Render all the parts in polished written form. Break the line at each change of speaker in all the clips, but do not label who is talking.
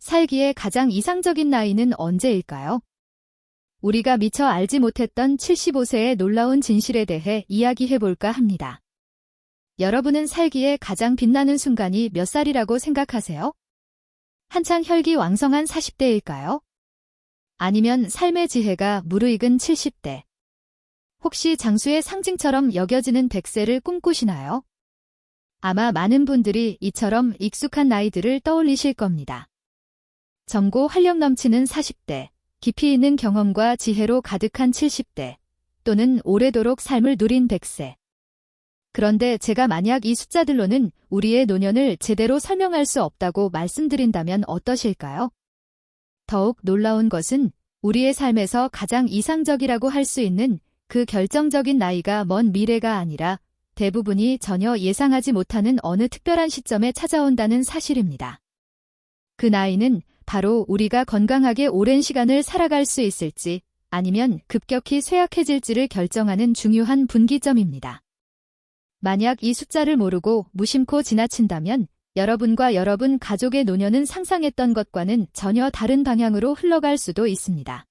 살기에 가장 이상적인 나이는 언제일까요? 우리가 미처 알지 못했던 75세의 놀라운 진실에 대해 이야기해볼까 합니다. 여러분은 살기에 가장 빛나는 순간이 몇 살이라고 생각하세요? 한창 혈기왕성한 40대일까요? 아니면 삶의 지혜가 무르익은 70대? 혹시 장수의 상징처럼 여겨지는 100세를 꿈꾸시나요? 아마 많은 분들이 이처럼 익숙한 나이들을 떠올리실 겁니다. 젊고 활력 넘치는 40대, 깊이 있는 경험과 지혜로 가득한 70대, 또는 오래도록 삶을 누린 100세. 그런데 제가 만약 이 숫자들로는 우리의 노년을 제대로 설명할 수 없다고 말씀드린다면 어떠실까요? 더욱 놀라운 것은 우리의 삶에서 가장 이상적이라고 할 수 있는 그 결정적인 나이가 먼 미래가 아니라 대부분이 전혀 예상하지 못하는 어느 특별한 시점에 찾아온다는 사실입니다. 그 나이는 바로 우리가 건강하게 오랜 시간을 살아갈 수 있을지 아니면 급격히 쇠약해질지를 결정하는 중요한 분기점입니다. 만약 이 숫자를 모르고 무심코 지나친다면 여러분과 여러분 가족의 노년은 상상했던 것과는 전혀 다른 방향으로 흘러갈 수도 있습니다.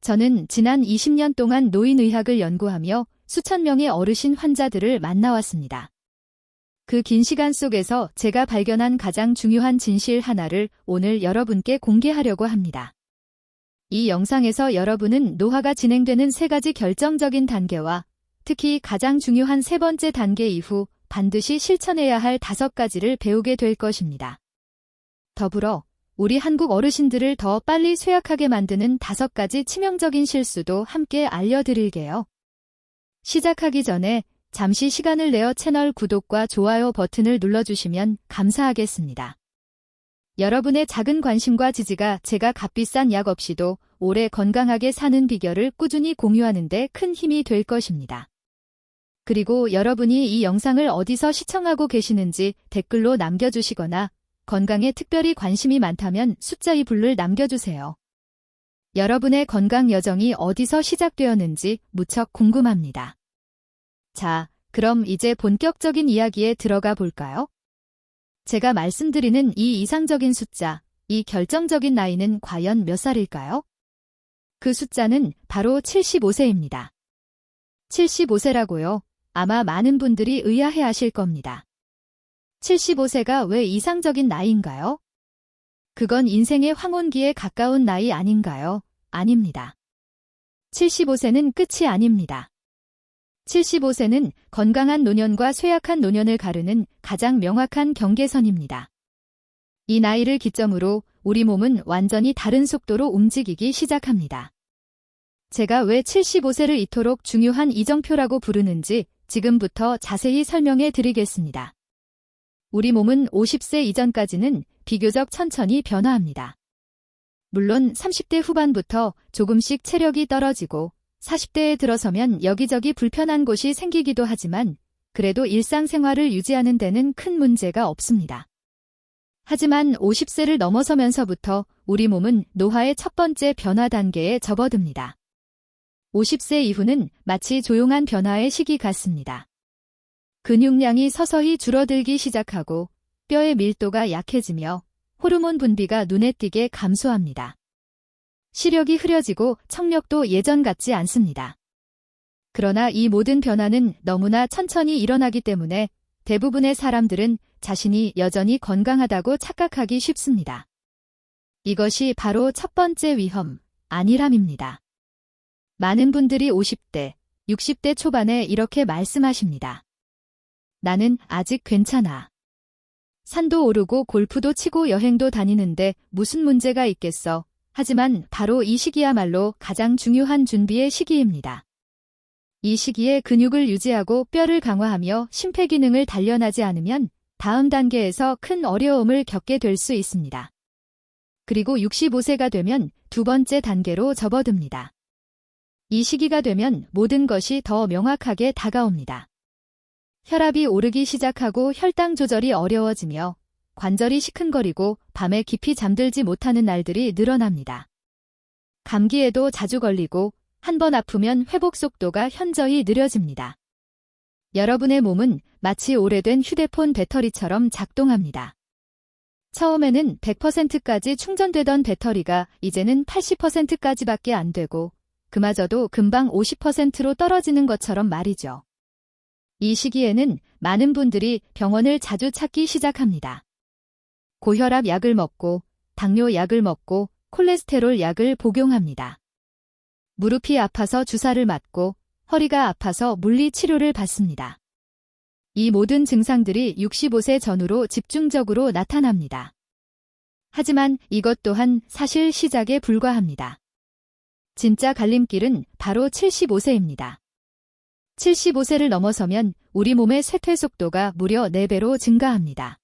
저는 지난 20년 동안 노인의학을 연구하며 수천 명의 어르신 환자들을 만나왔습니다. 그 긴 시간 속에서 제가 발견한 가장 중요한 진실 하나를 오늘 여러분께 공개하려고 합니다. 이 영상에서 여러분은 노화가 진행되는 3가지 결정적인 단계와 특히 가장 중요한 3번째 단계 이후 반드시 실천해야 할 5가지를 배우게 될 것입니다. 더불어 우리 한국 어르신들을 더 빨리 쇠약하게 만드는 5가지 치명적인 실수도 함께 알려드릴게요. 시작하기 전에 잠시 시간을 내어 채널 구독과 좋아요 버튼을 눌러주시면 감사하겠습니다. 여러분의 작은 관심과 지지가 제가 값비싼 약 없이도 오래 건강하게 사는 비결을 꾸준히 공유하는 데 큰 힘이 될 것입니다. 그리고 여러분이 이 영상을 어디서 시청하고 계시는지 댓글로 남겨주시거나 건강에 특별히 관심이 많다면 숫자 2를 남겨주세요. 여러분의 건강 여정이 어디서 시작되었는지 무척 궁금합니다. 자, 그럼 이제 본격적인 이야기에 들어가 볼까요? 제가 말씀드리는 이 이상적인 숫자, 이 결정적인 나이는 과연 몇 살일까요? 그 숫자는 바로 75세입니다. 75세라고요? 아마 많은 분들이 의아해하실 겁니다. 75세가 왜 이상적인 나이인가요? 그건 인생의 황혼기에 가까운 나이 아닌가요? 아닙니다. 75세는 끝이 아닙니다. 75세는 건강한 노년과 쇠약한 노년을 가르는 가장 명확한 경계선입니다. 이 나이를 기점으로 우리 몸은 완전히 다른 속도로 움직이기 시작합니다. 제가 왜 75세를 이토록 중요한 이정표라고 부르는지 지금부터 자세히 설명해 드리겠습니다. 우리 몸은 50세 이전까지는 비교적 천천히 변화합니다. 물론 30대 후반부터 조금씩 체력이 떨어지고 40대에 들어서면 여기저기 불편한 곳이 생기기도 하지만 그래도 일상생활을 유지하는 데는 큰 문제가 없습니다. 하지만 50세를 넘어서면서부터 우리 몸은 노화의 첫 번째 변화 단계에 접어듭니다. 50세 이후는 마치 조용한 변화의 시기 같습니다. 근육량이 서서히 줄어들기 시작하고 뼈의 밀도가 약해지며 호르몬 분비가 눈에 띄게 감소합니다. 시력이 흐려지고 청력도 예전 같지 않습니다. 그러나 이 모든 변화는 너무나 천천히 일어나기 때문에 대부분의 사람들은 자신이 여전히 건강하다고 착각하기 쉽습니다. 이것이 바로 첫 번째 위험, 안일함입니다. 많은 분들이 50대, 60대 초반에 이렇게 말씀하십니다. 나는 아직 괜찮아. 산도 오르고 골프도 치고 여행도 다니는데 무슨 문제가 있겠어. 하지만 바로 이 시기야말로 가장 중요한 준비의 시기입니다. 이 시기에 근육을 유지하고 뼈를 강화하며 심폐기능을 단련하지 않으면 다음 단계에서 큰 어려움을 겪게 될 수 있습니다. 그리고 65세가 되면 두 번째 단계로 접어듭니다. 이 시기가 되면 모든 것이 더 명확하게 다가옵니다. 혈압이 오르기 시작하고 혈당 조절이 어려워지며 관절이 시큰거리고 밤에 깊이 잠들지 못하는 날들이 늘어납니다. 감기에도 자주 걸리고 한 번 아프면 회복 속도가 현저히 느려집니다. 여러분의 몸은 마치 오래된 휴대폰 배터리처럼 작동합니다. 처음에는 100%까지 충전되던 배터리가 이제는 80%까지밖에 안 되고 그마저도 금방 50%로 떨어지는 것처럼 말이죠. 이 시기에는 많은 분들이 병원을 자주 찾기 시작합니다. 고혈압 약을 먹고 당뇨 약을 먹고 콜레스테롤 약을 복용합니다. 무릎이 아파서 주사를 맞고 허리가 아파서 물리 치료를 받습니다. 이 모든 증상들이 65세 전후로 집중적으로 나타납니다. 하지만 이것 또한 사실 시작에 불과합니다. 진짜 갈림길은 바로 75세입니다. 75세를 넘어서면 우리 몸의 쇠퇴 속도가 무려 4배로 증가합니다.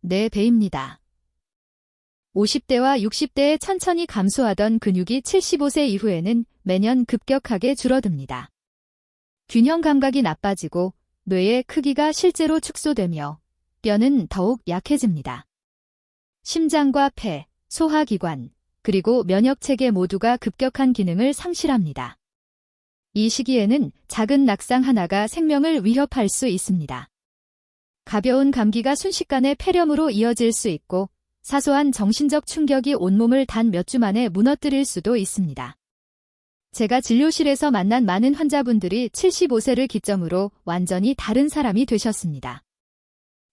4배입니다. 50대와 60대에 천천히 감소하던 근육이 75세 이후에는 매년 급격하게 줄어듭니다. 균형 감각이 나빠지고 뇌의 크기가 실제로 축소되며 뼈는 더욱 약해집니다. 심장과 폐, 소화기관, 그리고 면역체계 모두가 급격한 기능을 상실합니다. 이 시기에는 작은 낙상 하나가 생명을 위협할 수 있습니다. 가벼운 감기가 순식간에 폐렴으로 이어질 수 있고 사소한 정신적 충격이 온몸을 단 몇 주 만에 무너뜨릴 수도 있습니다. 제가 진료실에서 만난 많은 환자분들이 75세를 기점으로 완전히 다른 사람이 되셨습니다.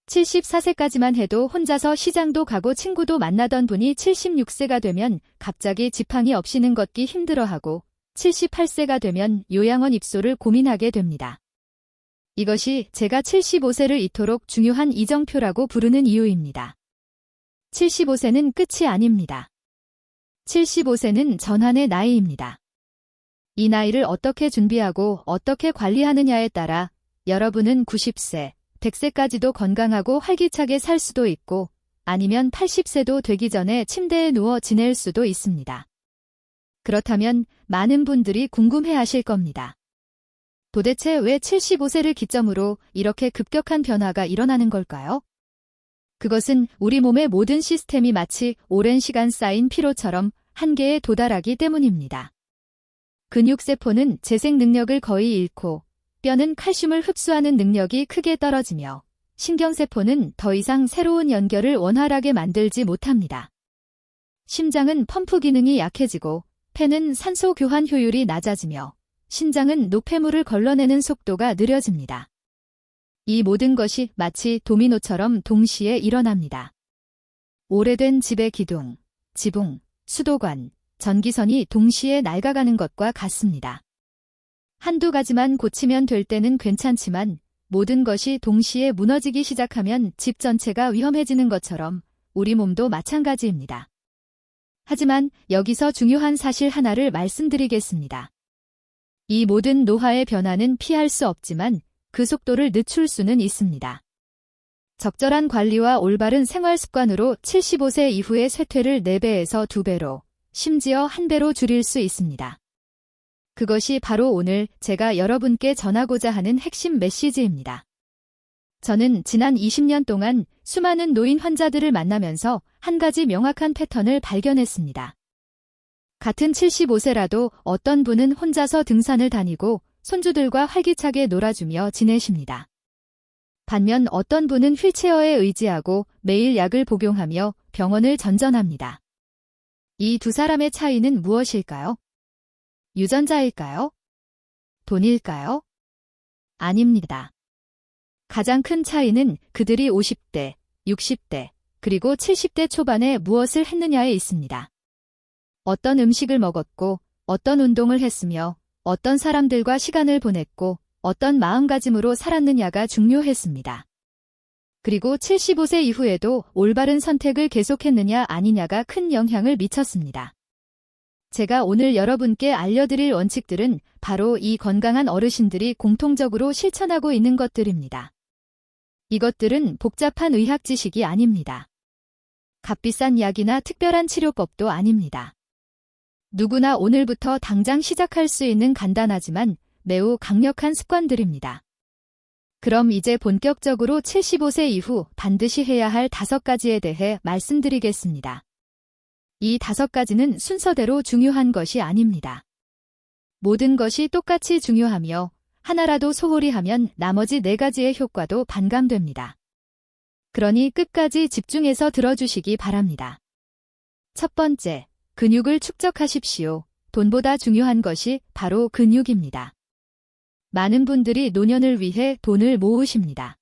74세까지만 해도 혼자서 시장도 가고 친구도 만나던 분이 76세가 되면 갑자기 지팡이 없이는 걷기 힘들어하고 78세가 되면 요양원 입소를 고민하게 됩니다. 이것이 제가 75세를 이토록 중요한 이정표라고 부르는 이유입니다. 75세는 끝이 아닙니다. 75세는 전환의 나이입니다. 이 나이를 어떻게 준비하고 어떻게 관리하느냐에 따라 여러분은 90세, 100세까지도 건강하고 활기차게 살 수도 있고 아니면 80세도 되기 전에 침대에 누워 지낼 수도 있습니다. 그렇다면 많은 분들이 궁금해하실 겁니다. 도대체 왜 75세를 기점으로 이렇게 급격한 변화가 일어나는 걸까요? 그것은 우리 몸의 모든 시스템이 마치 오랜 시간 쌓인 피로처럼 한계에 도달하기 때문입니다. 근육세포는 재생 능력을 거의 잃고 뼈는 칼슘을 흡수하는 능력이 크게 떨어지며 신경세포는 더 이상 새로운 연결을 원활하게 만들지 못합니다. 심장은 펌프 기능이 약해지고 폐는 산소 교환 효율이 낮아지며 신장은 노폐물을 걸러내는 속도가 느려집니다. 이 모든 것이 마치 도미노처럼 동시에 일어납니다. 오래된 집의 기둥, 지붕, 수도관, 전기선이 동시에 낡아가는 것과 같습니다. 한두 가지만 고치면 될 때는 괜찮지만 모든 것이 동시에 무너지기 시작하면 집 전체가 위험해지는 것처럼 우리 몸도 마찬가지입니다. 하지만 여기서 중요한 사실 하나를 말씀드리겠습니다. 이 모든 노화의 변화는 피할 수 없지만 그 속도를 늦출 수는 있습니다. 적절한 관리와 올바른 생활 습관으로 75세 이후의 쇠퇴를 4배에서 2배로, 심지어 1배로 줄일 수 있습니다. 그것이 바로 오늘 제가 여러분께 전하고자 하는 핵심 메시지입니다. 저는 지난 20년 동안 수많은 노인 환자들을 만나면서 한 가지 명확한 패턴을 발견했습니다. 같은 75세라도 어떤 분은 혼자서 등산을 다니고 손주들과 활기차게 놀아주며 지내십니다. 반면 어떤 분은 휠체어에 의지하고 매일 약을 복용하며 병원을 전전합니다. 이 두 사람의 차이는 무엇일까요? 유전자일까요? 돈일까요? 아닙니다. 가장 큰 차이는 그들이 50대, 60대, 그리고 70대 초반에 무엇을 했느냐에 있습니다. 어떤 음식을 먹었고, 어떤 운동을 했으며, 어떤 사람들과 시간을 보냈고, 어떤 마음가짐으로 살았느냐가 중요했습니다. 그리고 75세 이후에도 올바른 선택을 계속했느냐 아니냐가 큰 영향을 미쳤습니다. 제가 오늘 여러분께 알려드릴 원칙들은 바로 이 건강한 어르신들이 공통적으로 실천하고 있는 것들입니다. 이것들은 복잡한 의학 지식이 아닙니다. 값비싼 약이나 특별한 치료법도 아닙니다. 누구나 오늘부터 당장 시작할 수 있는 간단하지만 매우 강력한 습관들입니다. 그럼 이제 본격적으로 75세 이후 반드시 해야 할 5가지에 대해 말씀드리겠습니다. 이 5가지는 순서대로 중요한 것이 아닙니다. 모든 것이 똑같이 중요하며 하나라도 소홀히 하면 나머지 4가지의 효과도 반감됩니다. 그러니 끝까지 집중해서 들어주시기 바랍니다. 첫 번째, 근육을 축적하십시오. 돈보다 중요한 것이 바로 근육입니다. 많은 분들이 노년을 위해 돈을 모으십니다.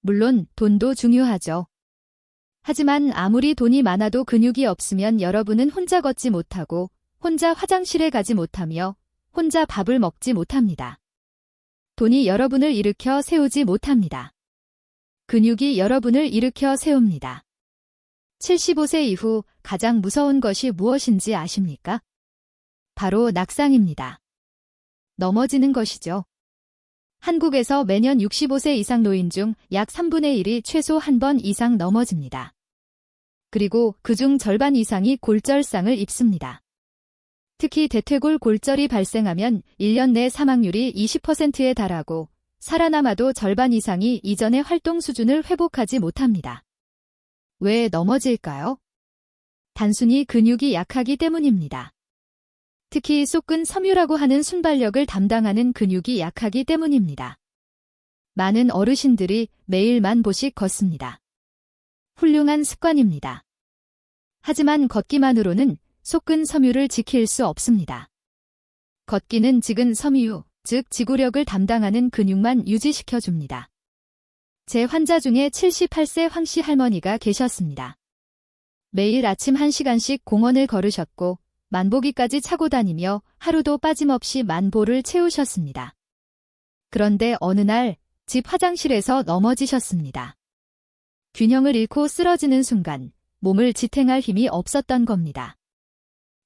물론 돈도 중요하죠. 하지만 아무리 돈이 많아도 근육이 없으면 여러분은 혼자 걷지 못하고 혼자 화장실에 가지 못하며 혼자 밥을 먹지 못합니다. 돈이 여러분을 일으켜 세우지 못합니다. 근육이 여러분을 일으켜 세웁니다. 75세 이후 가장 무서운 것이 무엇인지 아십니까? 바로 낙상입니다. 넘어지는 것이죠. 한국에서 매년 65세 이상 노인 중 약 3분의 1이 최소 한 번 이상 넘어집니다. 그리고 그중 절반 이상이 골절상을 입습니다. 특히 대퇴골 골절이 발생하면 1년 내 사망률이 20%에 달하고 살아남아도 절반 이상이 이전의 활동 수준을 회복하지 못합니다. 왜 넘어질까요? 단순히 근육이 약하기 때문입니다. 특히 쏟근 섬유라고 하는 순발력을 담당하는 근육이 약하기 때문입니다. 많은 어르신들이 매일 1000보씩 걷습니다. 훌륭한 습관입니다. 하지만 걷기만으로는 쏟근 섬유를 지킬 수 없습니다. 걷기는 직근 섬유, 즉 지구력을 담당하는 근육만 유지시켜줍니다. 제 환자 중에 78세 황씨 할머니가 계셨습니다. 매일 아침 1시간씩 공원을 걸으셨고 만보기까지 차고 다니며 하루도 빠짐없이 1000보를 채우셨습니다. 그런데 어느 날 집 화장실에서 넘어지셨습니다. 균형을 잃고 쓰러지는 순간 몸을 지탱할 힘이 없었던 겁니다.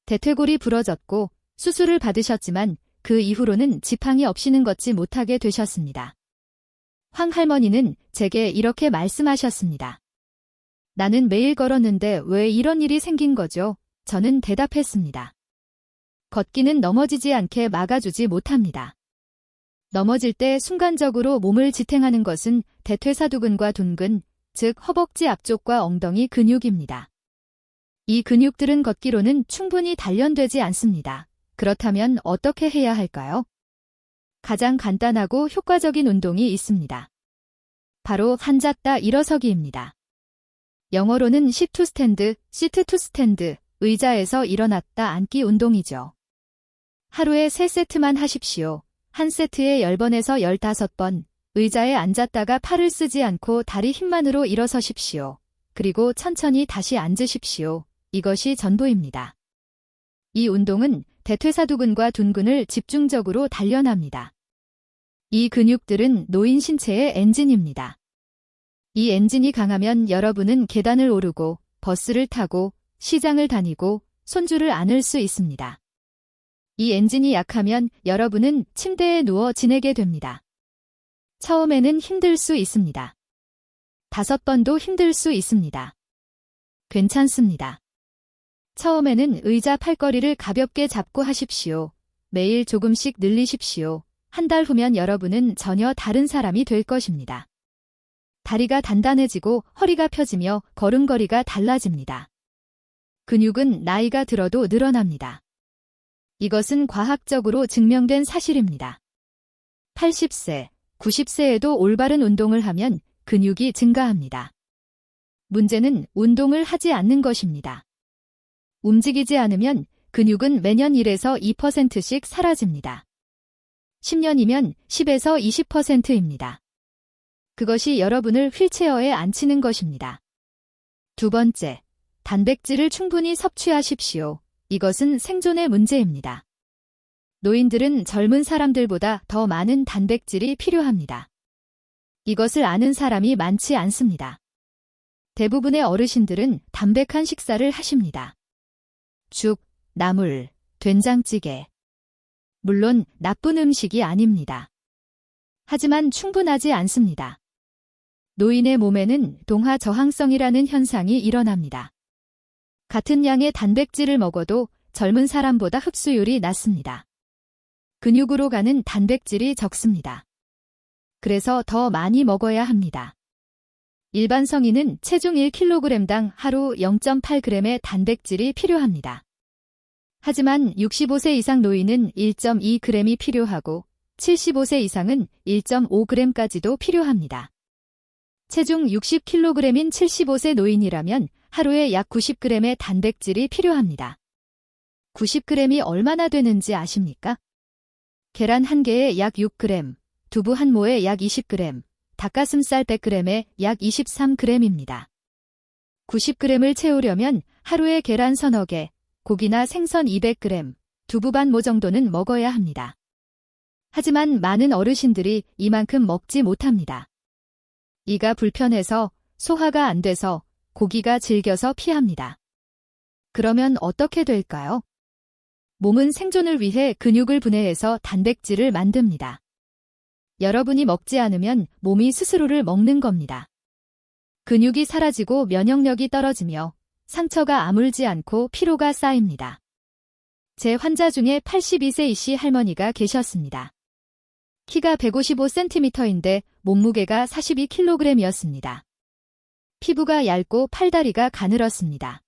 대퇴골이 부러졌고 수술을 받으셨지만 그 이후로는 지팡이 없이는 걷지 못하게 되셨습니다. 황 할머니는 제게 이렇게 말씀하셨습니다. 나는 매일 걸었는데 왜 이런 일이 생긴 거죠? 저는 대답했습니다. 걷기는 넘어지지 않게 막아주지 못합니다. 넘어질 때 순간적으로 몸을 지탱하는 것은 대퇴사두근과 둔근, 즉 허벅지 앞쪽과 엉덩이 근육입니다. 이 근육들은 걷기로는 충분히 단련되지 않습니다. 그렇다면 어떻게 해야 할까요? 가장 간단하고 효과적인 운동이 있습니다. 바로 앉았다 일어서기입니다. 영어로는 sit to stand, sit to stand, 의자에서 일어났다 앉기 운동이죠. 하루에 3세트만 하십시오. 한 세트에 10번에서 15번, 의자에 앉았다가 팔을 쓰지 않고 다리 힘만으로 일어서십시오. 그리고 천천히 다시 앉으십시오. 이것이 전부입니다. 이 운동은 대퇴사두근과 둔근을 집중적으로 단련합니다. 이 근육들은 노인 신체의 엔진입니다. 이 엔진이 강하면 여러분은 계단을 오르고 버스를 타고 시장을 다니고 손주를 안을 수 있습니다. 이 엔진이 약하면 여러분은 침대에 누워 지내게 됩니다. 처음에는 힘들 수 있습니다. 5번도 힘들 수 있습니다. 괜찮습니다. 처음에는 의자 팔걸이를 가볍게 잡고 하십시오. 매일 조금씩 늘리십시오. 한 달 후면 여러분은 전혀 다른 사람이 될 것입니다. 다리가 단단해지고 허리가 펴지며 걸음걸이가 달라집니다. 근육은 나이가 들어도 늘어납니다. 이것은 과학적으로 증명된 사실입니다. 80세, 90세에도 올바른 운동을 하면 근육이 증가합니다. 문제는 운동을 하지 않는 것입니다. 움직이지 않으면 근육은 매년 1에서 2%씩 사라집니다. 10년이면 10에서 20%입니다. 그것이 여러분을 휠체어에 앉히는 것입니다. 두 번째, 단백질을 충분히 섭취하십시오. 이것은 생존의 문제입니다. 노인들은 젊은 사람들보다 더 많은 단백질이 필요합니다. 이것을 아는 사람이 많지 않습니다. 대부분의 어르신들은 담백한 식사를 하십니다. 죽, 나물, 된장찌개. 물론 나쁜 음식이 아닙니다. 하지만 충분하지 않습니다. 노인의 몸에는 동화 저항성이라는 현상이 일어납니다. 같은 양의 단백질을 먹어도 젊은 사람보다 흡수율이 낮습니다. 근육으로 가는 단백질이 적습니다. 그래서 더 많이 먹어야 합니다. 일반 성인은 체중 1kg당 하루 0.8g의 단백질이 필요합니다. 하지만 65세 이상 노인은 1.2g이 필요하고 75세 이상은 1.5g까지도 필요합니다. 체중 60kg인 75세 노인이라면 하루에 약 90g의 단백질이 필요합니다. 90g이 얼마나 되는지 아십니까? 계란 1개에 약 6g, 두부 1모에 약 20g, 닭가슴살 100g에 약 23g입니다. 90g을 채우려면 하루에 계란 서너 개, 고기나 생선 200g, 두부 반 모 정도는 먹어야 합니다. 하지만 많은 어르신들이 이만큼 먹지 못합니다. 이가 불편해서, 소화가 안 돼서, 고기가 질겨서 피합니다. 그러면 어떻게 될까요? 몸은 생존을 위해 근육을 분해해서 단백질을 만듭니다. 여러분이 먹지 않으면 몸이 스스로를 먹는 겁니다. 근육이 사라지고 면역력이 떨어지며 상처가 아물지 않고 피로가 쌓입니다. 제 환자 중에 82세 이씨 할머니가 계셨습니다. 키가 155cm인데 몸무게가 42kg이었습니다. 피부가 얇고 팔다리가 가늘었습니다.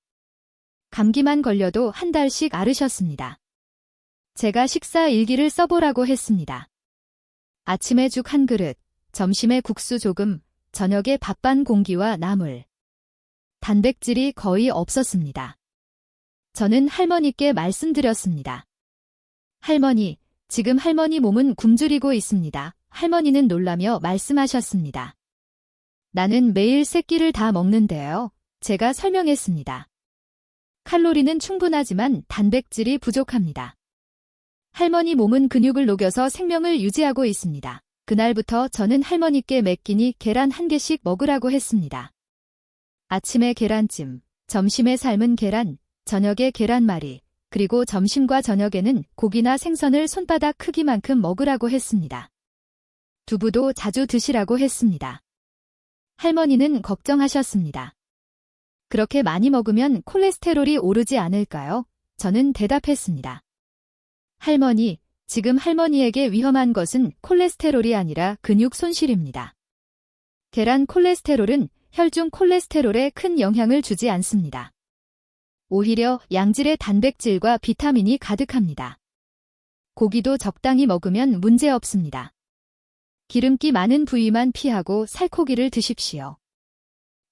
감기만 걸려도 한 달씩 앓으셨습니다. 제가 식사 일기를 써보라고 했습니다. 아침에 죽 1그릇, 점심에 국수 조금, 저녁에 밥 반 공기와 나물. 단백질이 거의 없었습니다. 저는 할머니께 말씀드렸습니다. 할머니, 지금 할머니 몸은 굶주리고 있습니다. 할머니는 놀라며 말씀하셨습니다. 나는 매일 3끼를 다 먹는데요. 제가 설명했습니다. 칼로리는 충분하지만 단백질이 부족합니다. 할머니 몸은 근육을 녹여서 생명을 유지하고 있습니다. 그날부터 저는 할머니께 매 끼니 계란 1개씩 먹으라고 했습니다. 아침에 계란찜, 점심에 삶은 계란, 저녁에 계란말이, 그리고 점심과 저녁에는 고기나 생선을 손바닥 크기만큼 먹으라고 했습니다. 두부도 자주 드시라고 했습니다. 할머니는 걱정하셨습니다. 그렇게 많이 먹으면 콜레스테롤이 오르지 않을까요? 저는 대답했습니다. 할머니, 지금 할머니에게 위험한 것은 콜레스테롤이 아니라 근육 손실입니다. 계란 콜레스테롤은 혈중 콜레스테롤에 큰 영향을 주지 않습니다. 오히려 양질의 단백질과 비타민이 가득합니다. 고기도 적당히 먹으면 문제 없습니다. 기름기 많은 부위만 피하고 살코기를 드십시오.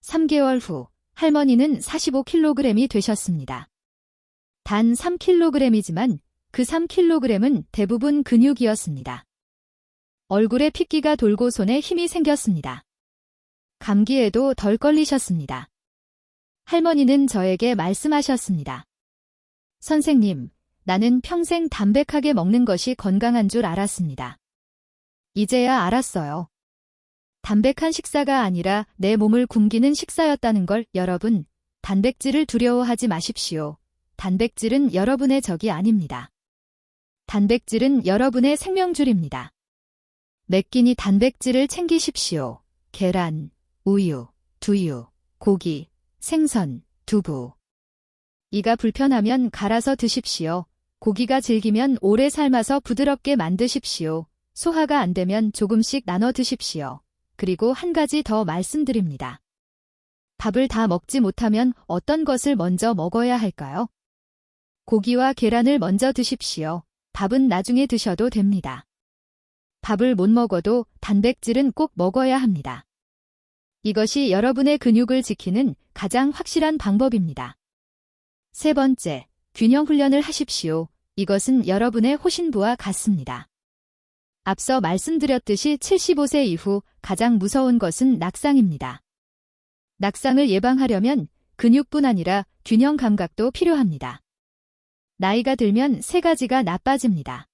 3개월 후 할머니는 45kg이 되셨습니다. 단 3kg이지만 그 3kg은 대부분 근육이었습니다. 얼굴에 핏기가 돌고 손에 힘이 생겼습니다. 감기에도 덜 걸리셨습니다. 할머니는 저에게 말씀하셨습니다. 선생님, 나는 평생 담백하게 먹는 것이 건강한 줄 알았습니다. 이제야 알았어요. 담백한 식사가 아니라 내 몸을 굶기는 식사였다는 걸. 여러분, 단백질을 두려워하지 마십시오. 단백질은 여러분의 적이 아닙니다. 단백질은 여러분의 생명줄입니다. 매 끼니 단백질을 챙기십시오. 계란, 우유, 두유, 고기, 생선, 두부. 이가 불편하면 갈아서 드십시오. 고기가 질기면 오래 삶아서 부드럽게 만드십시오. 소화가 안 되면 조금씩 나눠 드십시오. 그리고 한 가지 더 말씀드립니다. 밥을 다 먹지 못하면 어떤 것을 먼저 먹어야 할까요? 고기와 계란을 먼저 드십시오. 밥은 나중에 드셔도 됩니다. 밥을 못 먹어도 단백질은 꼭 먹어야 합니다. 이것이 여러분의 근육을 지키는 가장 확실한 방법입니다. 세 번째, 균형 훈련을 하십시오. 이것은 여러분의 호신부와 같습니다. 앞서 말씀드렸듯이 75세 이후 가장 무서운 것은 낙상입니다. 낙상을 예방하려면 근육뿐 아니라 균형 감각도 필요합니다. 나이가 들면 3가지가 나빠집니다.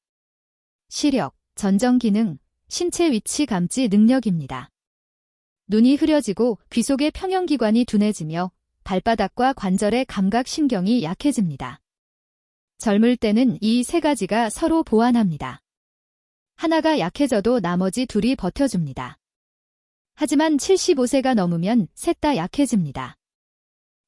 시력, 전정 기능, 신체 위치 감지 능력입니다. 눈이 흐려지고 귀 속의 평형기관이 둔해지며 발바닥과 관절의 감각신경이 약해집니다. 젊을 때는 이 3가지가 서로 보완합니다. 하나가 약해져도 나머지 둘이 버텨줍니다. 하지만 75세가 넘으면 셋 다 약해집니다.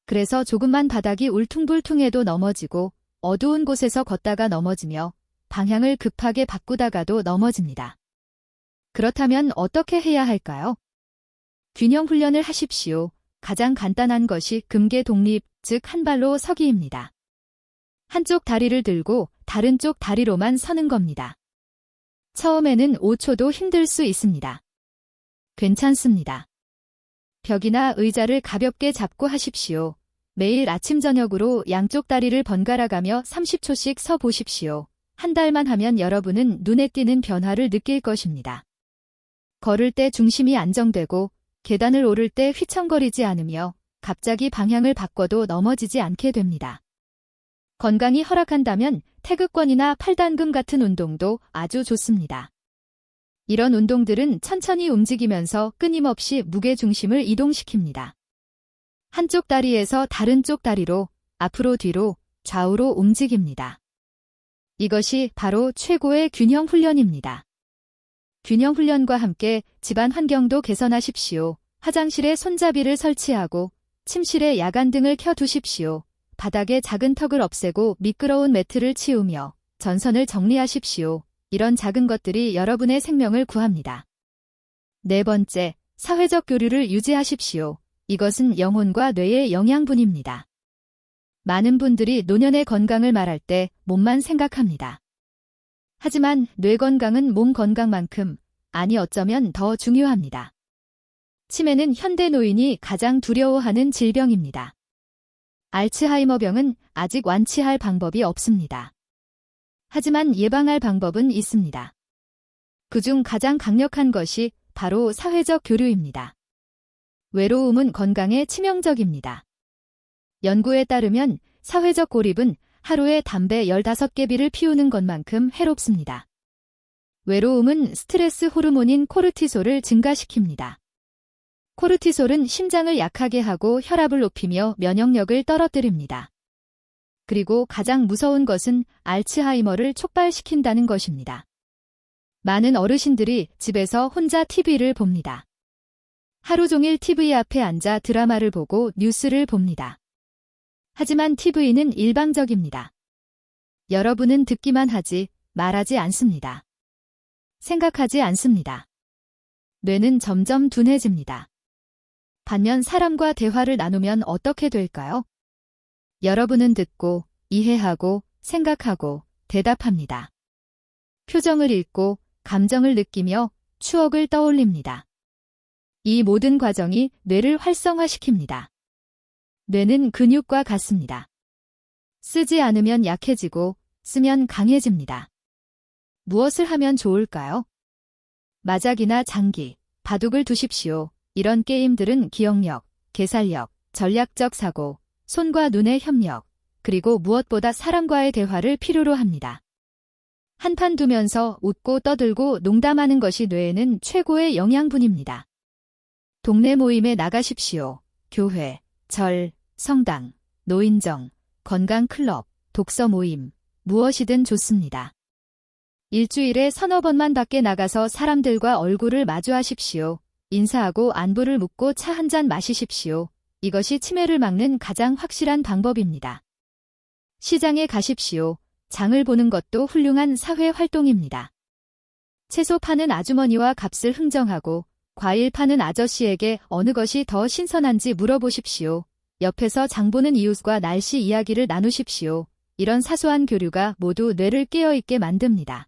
그래서 조금만 바닥이 울퉁불퉁해도 넘어지고 어두운 곳에서 걷다가 넘어지며 방향을 급하게 바꾸다가도 넘어집니다. 그렇다면 어떻게 해야 할까요? 균형 훈련을 하십시오. 가장 간단한 것이 금계 독립, 즉 한 발로 서기입니다. 한쪽 다리를 들고 다른 쪽 다리로만 서는 겁니다. 처음에는 5초도 힘들 수 있습니다. 괜찮습니다. 벽이나 의자를 가볍게 잡고 하십시오. 매일 아침 저녁으로 양쪽 다리를 번갈아 가며 30초씩 서 보십시오. 한 달만 하면 여러분은 눈에 띄는 변화를 느낄 것입니다. 걸을 때 중심이 안정되고 계단을 오를 때 휘청거리지 않으며 갑자기 방향을 바꿔도 넘어지지 않게 됩니다. 건강이 허락한다면 태극권이나 팔단금 같은 운동도 아주 좋습니다. 이런 운동들은 천천히 움직이면서 끊임없이 무게중심을 이동시킵니다. 한쪽 다리에서 다른 쪽 다리로 앞으로 뒤로 좌우로 움직입니다. 이것이 바로 최고의 균형 훈련입니다. 균형 훈련과 함께 집안 환경도 개선하십시오. 화장실에 손잡이를 설치하고 침실에 야간등을 켜두십시오. 바닥에 작은 턱을 없애고 미끄러운 매트를 치우며 전선을 정리하십시오. 이런 작은 것들이 여러분의 생명을 구합니다. 네 번째, 사회적 교류를 유지하십시오. 이것은 영혼과 뇌의 영양분입니다. 많은 분들이 노년의 건강을 말할 때 몸만 생각합니다. 하지만 뇌 건강은 몸 건강만큼, 아니 어쩌면 더 중요합니다. 치매는 현대 노인이 가장 두려워하는 질병입니다. 알츠하이머병은 아직 완치할 방법이 없습니다. 하지만 예방할 방법은 있습니다. 그중 가장 강력한 것이 바로 사회적 교류입니다. 외로움은 건강에 치명적입니다. 연구에 따르면 사회적 고립은 하루에 담배 15개비를 피우는 것만큼 해롭습니다. 외로움은 스트레스 호르몬인 코르티솔을 증가시킵니다. 코르티솔은 심장을 약하게 하고 혈압을 높이며 면역력을 떨어뜨립니다. 그리고 가장 무서운 것은 알츠하이머를 촉발시킨다는 것입니다. 많은 어르신들이 집에서 혼자 TV를 봅니다. 하루 종일 TV 앞에 앉아 드라마를 보고 뉴스를 봅니다. 하지만 TV는 일방적입니다. 여러분은 듣기만 하지 말하지 않습니다. 생각하지 않습니다. 뇌는 점점 둔해집니다. 반면 사람과 대화를 나누면 어떻게 될까요? 여러분은 듣고, 이해하고, 생각하고, 대답합니다. 표정을 읽고, 감정을 느끼며 추억을 떠올립니다. 이 모든 과정이 뇌를 활성화시킵니다. 뇌는 근육과 같습니다. 쓰지 않으면 약해지고, 쓰면 강해집니다. 무엇을 하면 좋을까요? 마작이나 장기, 바둑을 두십시오. 이런 게임들은 기억력, 계산력, 전략적 사고, 손과 눈의 협력, 그리고 무엇보다 사람과의 대화를 필요로 합니다. 한판 두면서 웃고 떠들고 농담하는 것이 뇌에는 최고의 영양분입니다. 동네 모임에 나가십시오. 교회, 절, 성당, 노인정, 건강클럽, 독서 모임, 무엇이든 좋습니다. 일주일에 서너 번만 밖에 나가서 사람들과 얼굴을 마주하십시오. 인사하고 안부를 묻고 차 한 잔 마시십시오. 이것이 치매를 막는 가장 확실한 방법입니다. 시장에 가십시오. 장을 보는 것도 훌륭한 사회 활동입니다. 채소 파는 아주머니와 값을 흥정하고 과일 파는 아저씨에게 어느 것이 더 신선한지 물어보십시오. 옆에서 장 보는 이웃과 날씨 이야기를 나누십시오. 이런 사소한 교류가 모두 뇌를 깨어있게 만듭니다.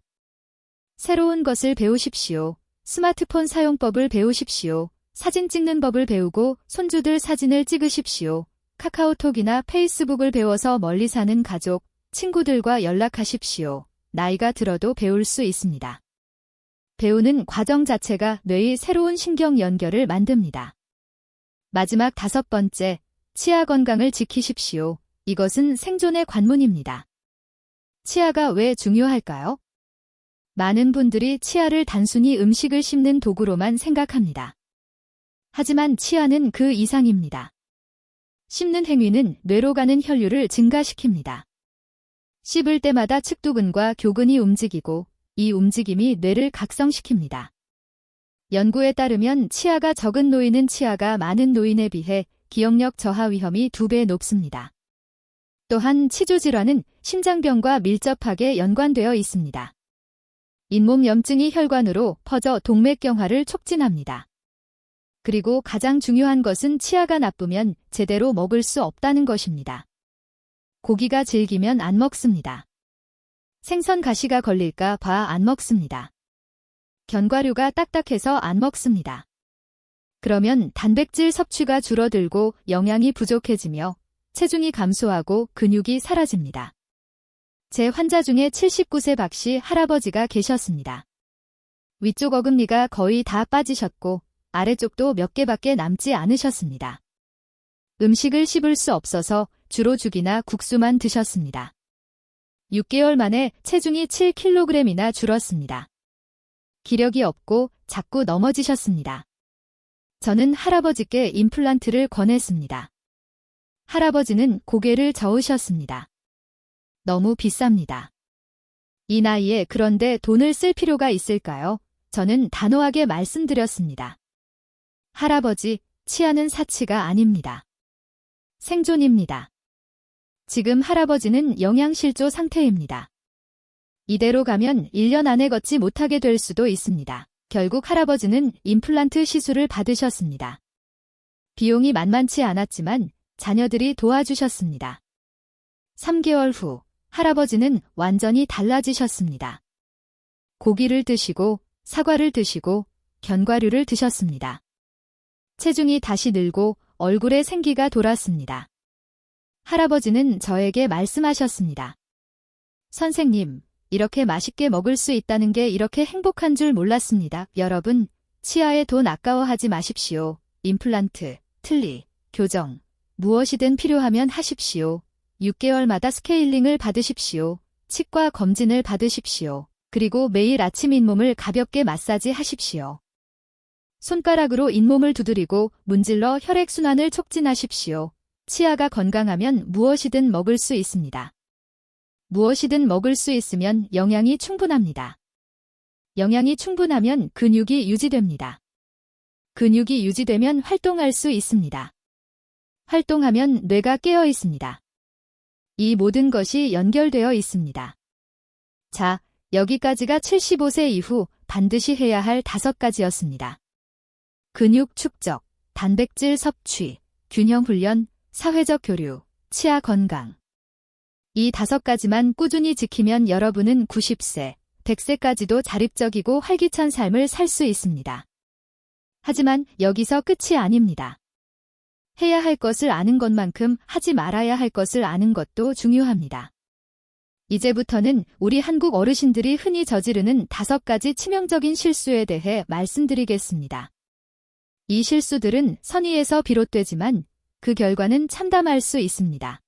새로운 것을 배우십시오. 스마트폰 사용법을 배우십시오. 사진 찍는 법을 배우고 손주들 사진을 찍으십시오. 카카오톡이나 페이스북을 배워서 멀리 사는 가족, 친구들과 연락하십시오. 나이가 들어도 배울 수 있습니다. 배우는 과정 자체가 뇌의 새로운 신경 연결을 만듭니다. 마지막 5번째, 치아 건강을 지키십시오. 이것은 생존의 관문입니다. 치아가 왜 중요할까요? 많은 분들이 치아를 단순히 음식을 씹는 도구로만 생각합니다. 하지만 치아는 그 이상입니다. 씹는 행위는 뇌로 가는 혈류를 증가시킵니다. 씹을 때마다 측두근과 교근이 움직이고 이 움직임이 뇌를 각성시킵니다. 연구에 따르면 치아가 적은 노인은 치아가 많은 노인에 비해 기억력 저하 위험이 2배 높습니다. 또한 치주질환은 심장병과 밀접하게 연관되어 있습니다. 잇몸 염증이 혈관으로 퍼져 동맥경화를 촉진합니다. 그리고 가장 중요한 것은 치아가 나쁘면 제대로 먹을 수 없다는 것입니다. 고기가 질기면 안 먹습니다. 생선 가시가 걸릴까 봐 안 먹습니다. 견과류가 딱딱해서 안 먹습니다. 그러면 단백질 섭취가 줄어들고 영양이 부족해지며 체중이 감소하고 근육이 사라집니다. 제 환자 중에 79세 박씨 할아버지가 계셨습니다. 위쪽 어금니가 거의 다 빠지셨고 아래쪽도 몇 개밖에 남지 않으셨습니다. 음식을 씹을 수 없어서 주로 죽이나 국수만 드셨습니다. 6개월 만에 체중이 7kg이나 줄었습니다. 기력이 없고 자꾸 넘어지셨습니다. 저는 할아버지께 임플란트를 권했습니다. 할아버지는 고개를 저으셨습니다. 너무 비쌉니다. 이 나이에 그런데 돈을 쓸 필요가 있을까요? 저는 단호하게 말씀드렸습니다. 할아버지, 치아는 사치가 아닙니다. 생존입니다. 지금 할아버지는 영양실조 상태입니다. 이대로 가면 1년 안에 걷지 못하게 될 수도 있습니다. 결국 할아버지는 임플란트 시술을 받으셨습니다. 비용이 만만치 않았지만 자녀들이 도와주셨습니다. 3개월 후 할아버지는 완전히 달라지셨습니다. 고기를 드시고 사과를 드시고 견과류를 드셨습니다. 체중이 다시 늘고 얼굴에 생기가 돌았습니다. 할아버지는 저에게 말씀하셨습니다. 선생님, 이렇게 맛있게 먹을 수 있다는 게 이렇게 행복한 줄 몰랐습니다. 여러분, 치아에 돈 아까워하지 마십시오. 임플란트, 틀니, 교정, 무엇이든 필요하면 하십시오. 6개월마다 스케일링을 받으십시오. 치과 검진을 받으십시오. 그리고 매일 아침 잇몸을 가볍게 마사지 하십시오. 손가락으로 잇몸을 두드리고 문질러 혈액순환을 촉진하십시오. 치아가 건강하면 무엇이든 먹을 수 있습니다. 무엇이든 먹을 수 있으면 영양이 충분합니다. 영양이 충분하면 근육이 유지됩니다. 근육이 유지되면 활동할 수 있습니다. 활동하면 뇌가 깨어 있습니다. 이 모든 것이 연결되어 있습니다. 자, 여기까지가 75세 이후 반드시 해야 할 5가지였습니다. 근육 축적, 단백질 섭취, 균형 훈련, 사회적 교류, 치아 건강. 이 5가지만 꾸준히 지키면 여러분은 90세, 100세까지도 자립적이고 활기찬 삶을 살 수 있습니다. 하지만 여기서 끝이 아닙니다. 해야 할 것을 아는 것만큼 하지 말아야 할 것을 아는 것도 중요합니다. 이제부터는 우리 한국 어르신들이 흔히 저지르는 5가지 치명적인 실수에 대해 말씀드리겠습니다. 이 실수들은 선의에서 비롯되지만 그 결과는 참담할 수 있습니다.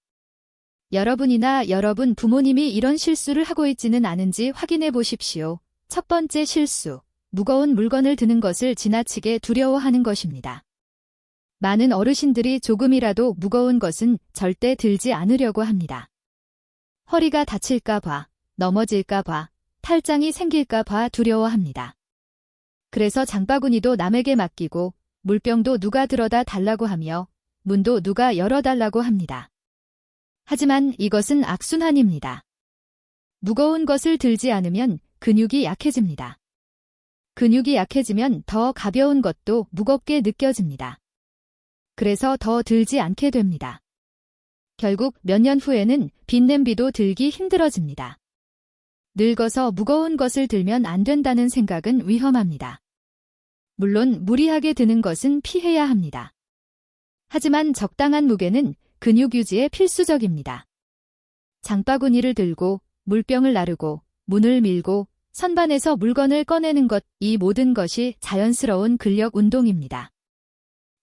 여러분이나 여러분 부모님이 이런 실수를 하고 있지는 않은지 확인해 보십시오. 첫 번째 실수, 무거운 물건을 드는 것을 지나치게 두려워하는 것입니다. 많은 어르신들이 조금이라도 무거운 것은 절대 들지 않으려고 합니다. 허리가 다칠까 봐, 넘어질까 봐, 탈장이 생길까 봐 두려워합니다. 그래서 장바구니도 남에게 맡기고 물병도 누가 들어다 달라고 하며 문도 누가 열어달라고 합니다. 하지만 이것은 악순환입니다. 무거운 것을 들지 않으면 근육이 약해집니다. 근육이 약해지면 더 가벼운 것도 무겁게 느껴집니다. 그래서 더 들지 않게 됩니다. 결국 몇 년 후에는 빈 냄비도 들기 힘들어집니다. 늙어서 무거운 것을 들면 안 된다는 생각은 위험합니다. 물론 무리하게 드는 것은 피해야 합니다. 하지만 적당한 무게는 근육 유지에 필수적입니다. 장바구니를 들고 물병을 나르고 문을 밀고 선반에서 물건을 꺼내는 것, 이 모든 것이 자연스러운 근력 운동입니다.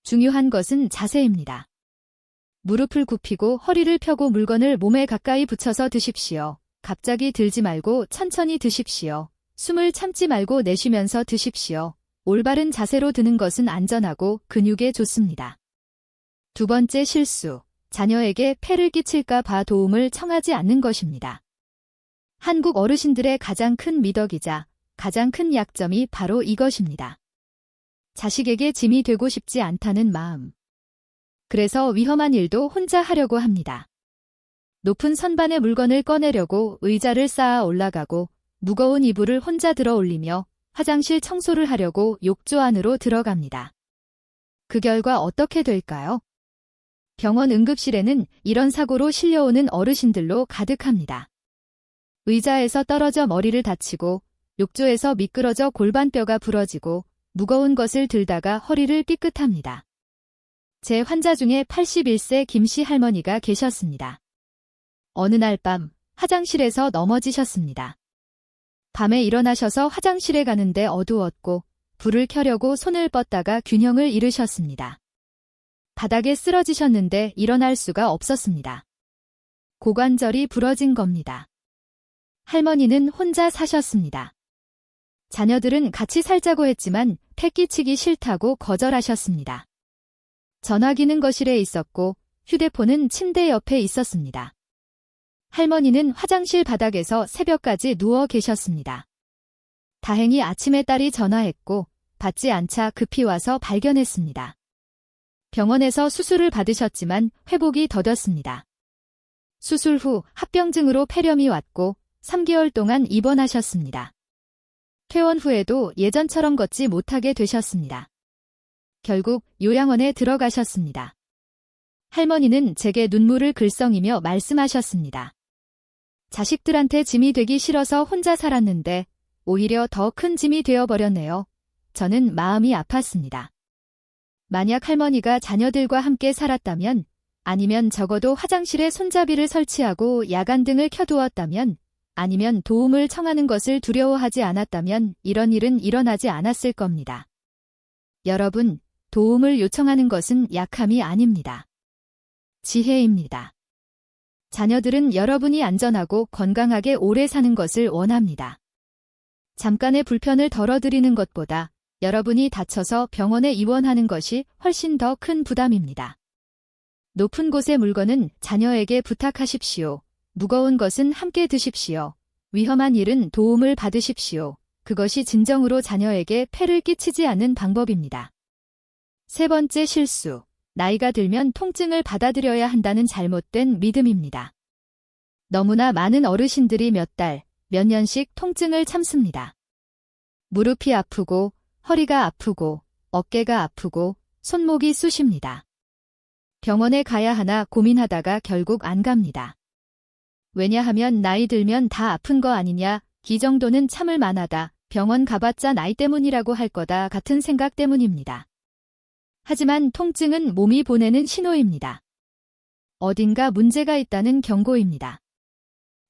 중요한 것은 자세입니다. 무릎을 굽히고 허리를 펴고 물건을 몸에 가까이 붙여서 드십시오. 갑자기 들지 말고 천천히 드십시오. 숨을 참지 말고 내쉬면서 드십시오. 올바른 자세로 드는 것은 안전하고 근육에 좋습니다. 두 번째 실수, 자녀에게 폐를 끼칠까 봐 도움을 청하지 않는 것입니다. 한국 어르신들의 가장 큰 미덕이자 가장 큰 약점이 바로 이것입니다. 자식에게 짐이 되고 싶지 않다는 마음. 그래서 위험한 일도 혼자 하려고 합니다. 높은 선반에 물건을 꺼내려고 의자를 쌓아 올라가고 무거운 이불을 혼자 들어 올리며 화장실 청소를 하려고 욕조 안으로 들어갑니다. 그 결과 어떻게 될까요? 병원 응급실에는 이런 사고로 실려오는 어르신들로 가득합니다. 의자에서 떨어져 머리를 다치고 욕조에서 미끄러져 골반뼈가 부러지고 무거운 것을 들다가 허리를 삐끗합니다. 제 환자 중에 81세 김씨 할머니가 계셨습니다. 어느 날 밤 화장실에서 넘어지셨습니다. 밤에 일어나셔서 화장실에 가는데 어두웠고 불을 켜려고 손을 뻗다가 균형을 잃으셨습니다. 바닥에 쓰러지셨는데 일어날 수가 없었습니다. 고관절이 부러진 겁니다. 할머니는 혼자 사셨습니다. 자녀들은 같이 살자고 했지만 패끼치기 싫다고 거절하셨습니다. 전화기는 거실에 있었고 휴대폰은 침대 옆에 있었습니다. 할머니는 화장실 바닥에서 새벽까지 누워 계셨습니다. 다행히 아침에 딸이 전화했고 받지 않자 급히 와서 발견했습니다. 병원에서 수술을 받으셨지만 회복이 더뎠습니다. 수술 후 합병증으로 폐렴이 왔고 3개월 동안 입원하셨습니다. 퇴원 후에도 예전처럼 걷지 못하게 되셨습니다. 결국 요양원에 들어가셨습니다. 할머니는 제게 눈물을 글썽이며 말씀하셨습니다. 자식들한테 짐이 되기 싫어서 혼자 살았는데 오히려 더 큰 짐이 되어버렸네요. 저는 마음이 아팠습니다. 만약 할머니가 자녀들과 함께 살았다면, 아니면 적어도 화장실에 손잡이를 설치하고 야간등을 켜두었다면, 아니면 도움을 청하는 것을 두려워하지 않았다면 이런 일은 일어나지 않았을 겁니다. 여러분, 도움을 요청하는 것은 약함이 아닙니다. 지혜입니다. 자녀들은 여러분이 안전하고 건강하게 오래 사는 것을 원합니다. 잠깐의 불편을 덜어드리는 것보다 여러분이 다쳐서 병원에 입원하는 것이 훨씬 더 큰 부담입니다. 높은 곳의 물건은 자녀에게 부탁하십시오. 무거운 것은 함께 드십시오. 위험한 일은 도움을 받으십시오. 그것이 진정으로 자녀에게 폐를 끼치지 않는 방법입니다. 세 번째 실수. 나이가 들면 통증을 받아들여야 한다는 잘못된 믿음입니다. 너무나 많은 어르신들이 몇 달, 몇 년씩 통증을 참습니다. 무릎이 아프고, 허리가 아프고, 어깨가 아프고, 손목이 쑤십니다. 병원에 가야 하나 고민하다가 결국 안 갑니다. 왜냐하면 나이 들면 다 아픈 거 아니냐, 이 정도는 참을 만하다, 병원 가봤자 나이 때문이라고 할 거다 같은 생각 때문입니다. 하지만 통증은 몸이 보내는 신호입니다. 어딘가 문제가 있다는 경고입니다.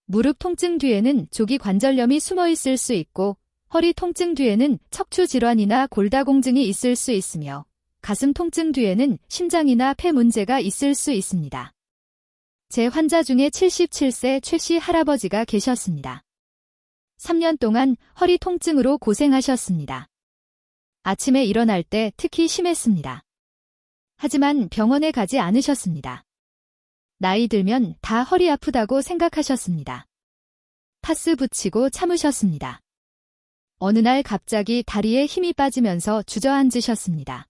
무릎 통증 뒤에는 조기 관절염이 숨어 있을 수 있고, 허리 통증 뒤에는 척추 질환이나 골다공증이 있을 수 있으며, 가슴 통증 뒤에는 심장이나 폐 문제가 있을 수 있습니다. 제 환자 중에 77세 최씨 할아버지가 계셨습니다. 3년 동안 허리 통증으로 고생하셨습니다. 아침에 일어날 때 특히 심했습니다. 하지만 병원에 가지 않으셨습니다. 나이 들면 다 허리 아프다고 생각하셨습니다. 파스 붙이고 참으셨습니다. 어느 날 갑자기 다리에 힘이 빠지면서 주저앉으셨습니다.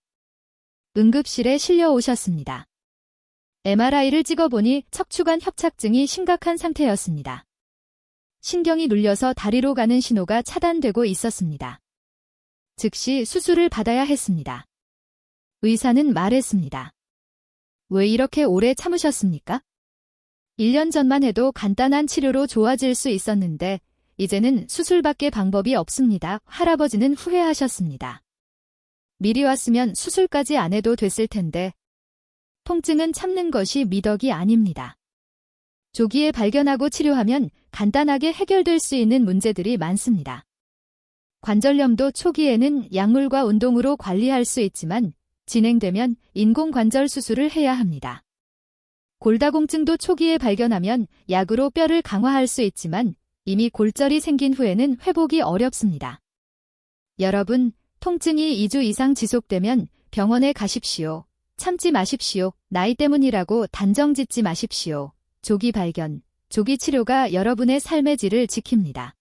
응급실에 실려오셨습니다. MRI를 찍어보니 척추관 협착증이 심각한 상태였습니다. 신경이 눌려서 다리로 가는 신호가 차단되고 있었습니다. 즉시 수술을 받아야 했습니다. 의사는 말했습니다. 왜 이렇게 오래 참으셨습니까? 1년 전만 해도 간단한 치료로 좋아질 수 있었는데 이제는 수술밖에 방법이 없습니다. 할아버지는 후회하셨습니다. 미리 왔으면 수술까지 안 해도 됐을 텐데 통증은 참는 것이 미덕이 아닙니다. 조기에 발견하고 치료하면 간단하게 해결될 수 있는 문제들이 많습니다. 관절염도 초기에는 약물과 운동으로 관리할 수 있지만 진행되면 인공관절 수술을 해야 합니다. 골다공증도 초기에 발견하면 약으로 뼈를 강화할 수 있지만 이미 골절이 생긴 후에는 회복이 어렵습니다. 여러분, 통증이 2주 이상 지속되면 병원에 가십시오. 참지 마십시오. 나이 때문이라고 단정 짓지 마십시오. 조기 발견, 조기 치료가 여러분의 삶의 질을 지킵니다.